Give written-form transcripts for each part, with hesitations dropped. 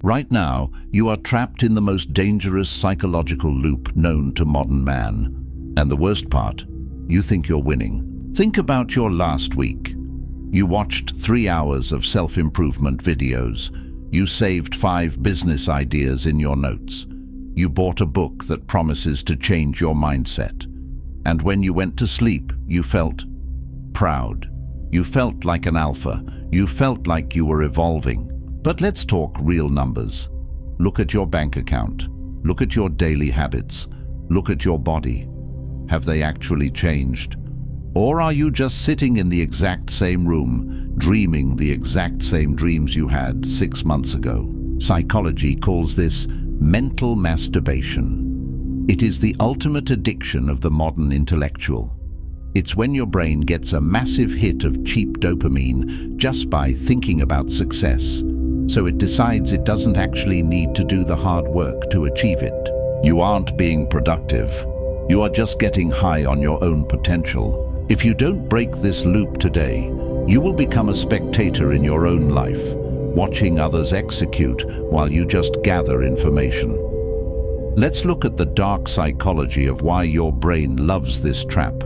Right now, you are trapped in the most dangerous psychological loop known to modern man. And the worst part, you think you're winning. Think about your last week. You watched 3 hours of self-improvement videos. You saved 5 business ideas in your notes. You bought a book that promises to change your mindset. And when you went to sleep, you felt proud. You felt like an alpha. You felt like you were evolving. But let's talk real numbers. Look at your bank account. Look at your daily habits. Look at your body. Have they actually changed? Or are you just sitting in the exact same room, dreaming the exact same dreams you had 6 months ago? Psychology calls this mental masturbation. It is the ultimate addiction of the modern intellectual. It's when your brain gets a massive hit of cheap dopamine just by thinking about success. So it decides it doesn't actually need to do the hard work to achieve it. You aren't being productive. You are just getting high on your own potential. If you don't break this loop today, you will become a spectator in your own life, watching others execute while you just gather information. Let's look at the dark psychology of why your brain loves this trap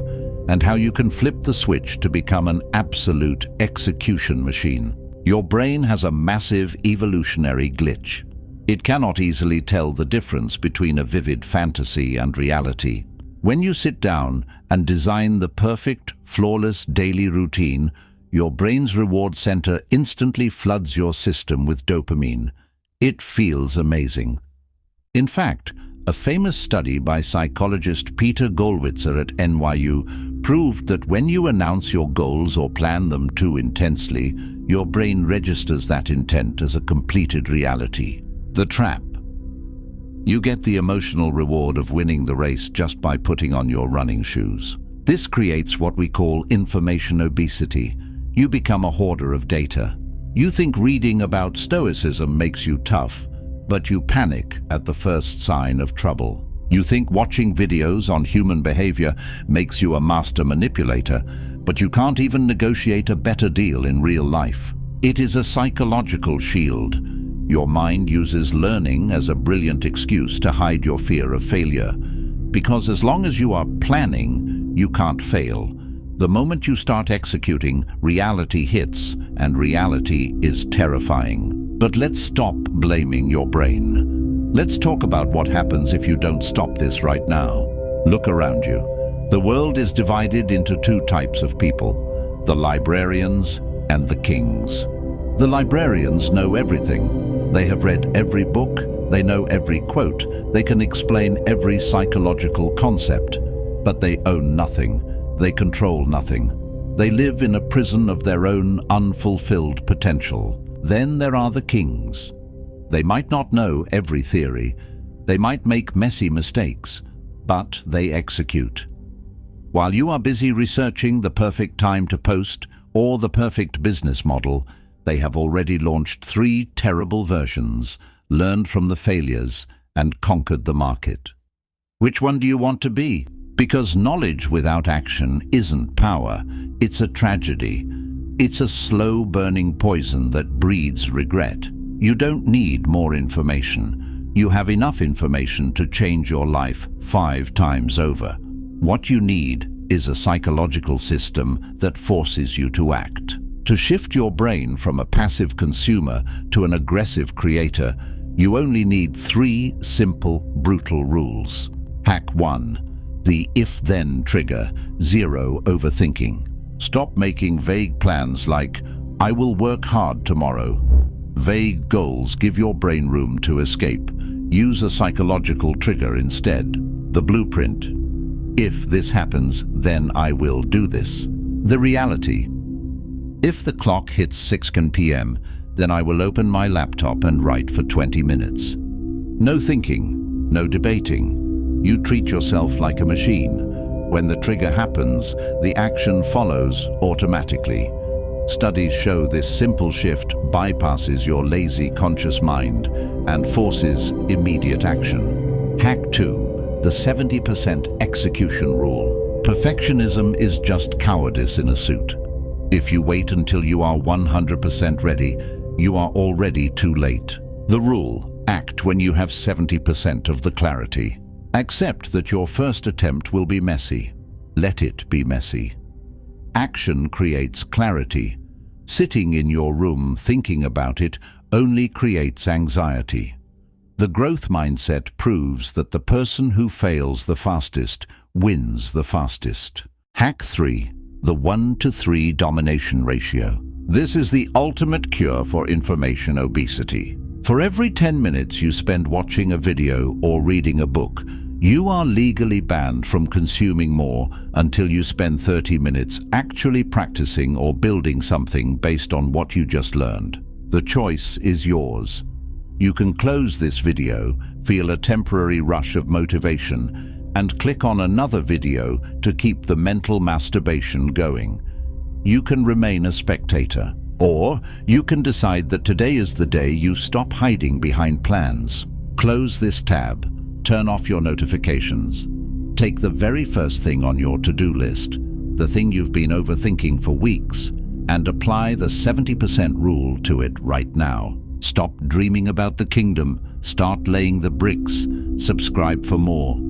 and how you can flip the switch to become an absolute execution machine. Your brain has a massive evolutionary glitch. It cannot easily tell the difference between a vivid fantasy and reality. When you sit down and design the perfect, flawless daily routine, your brain's reward center instantly floods your system with dopamine. It feels amazing. In fact, a famous study by psychologist Peter Gollwitzer at NYU proved that when you announce your goals or plan them too intensely, your brain registers that intent as a completed reality. The trap. You get the emotional reward of winning the race just by putting on your running shoes. This creates what we call information obesity. You become a hoarder of data. You think reading about stoicism makes you tough, but you panic at the first sign of trouble. You think watching videos on human behavior makes you a master manipulator, but you can't even negotiate a better deal in real life. It is a psychological shield. Your mind uses learning as a brilliant excuse to hide your fear of failure. Because as long as you are planning, you can't fail. The moment you start executing, reality hits, and reality is terrifying. But let's stop blaming your brain. Let's talk about what happens if you don't stop this right now. Look around you. The world is divided into 2 types of people: the librarians and the kings. The librarians know everything. They have read every book, they know every quote, they can explain every psychological concept, but they own nothing, they control nothing. They live in a prison of their own unfulfilled potential. Then there are the kings. They might not know every theory, they might make messy mistakes, but they execute. While you are busy researching the perfect time to post or the perfect business model, they have already launched 3 terrible versions, learned from the failures, and conquered the market. Which one do you want to be? Because knowledge without action isn't power, it's a tragedy. It's a slow-burning poison that breeds regret. You don't need more information. You have enough information to change your life 5 times over. What you need is a psychological system that forces you to act. To shift your brain from a passive consumer to an aggressive creator, you only need 3 simple, brutal rules. Hack 1. The if-then trigger. 0 overthinking. Stop making vague plans like, I will work hard tomorrow. Vague goals give your brain room to escape. Use a psychological trigger instead. The blueprint. If this happens, then I will do this. The reality. If the clock hits 6 p.m., then I will open my laptop and write for 20 minutes. No thinking, no debating. You treat yourself like a machine. When the trigger happens, the action follows automatically. Studies show this simple shift bypasses your lazy conscious mind and forces immediate action. Hack 2. The 70% execution rule. Perfectionism is just cowardice in a suit. If you wait until you are 100% ready, you are already too late. The rule: act when you have 70% of the clarity. Accept that your first attempt will be messy. Let it be messy. Action creates clarity. Sitting in your room thinking about it only creates anxiety. The growth mindset proves that the person who fails the fastest wins the fastest. Hack 3. The 1-to-3 domination ratio. This is the ultimate cure for information obesity. For every 10 minutes you spend watching a video or reading a book, you are legally banned from consuming more until you spend 30 minutes actually practicing or building something based on what you just learned. The choice is yours. You can close this video, feel a temporary rush of motivation, and click on another video to keep the mental masturbation going. You can remain a spectator, or you can decide that today is the day you stop hiding behind plans. Close this tab, turn off your notifications. Take the very first thing on your to-do list, the thing you've been overthinking for weeks, and apply the 70% rule to it right now. Stop dreaming about the kingdom, start laying the bricks. Subscribe for more.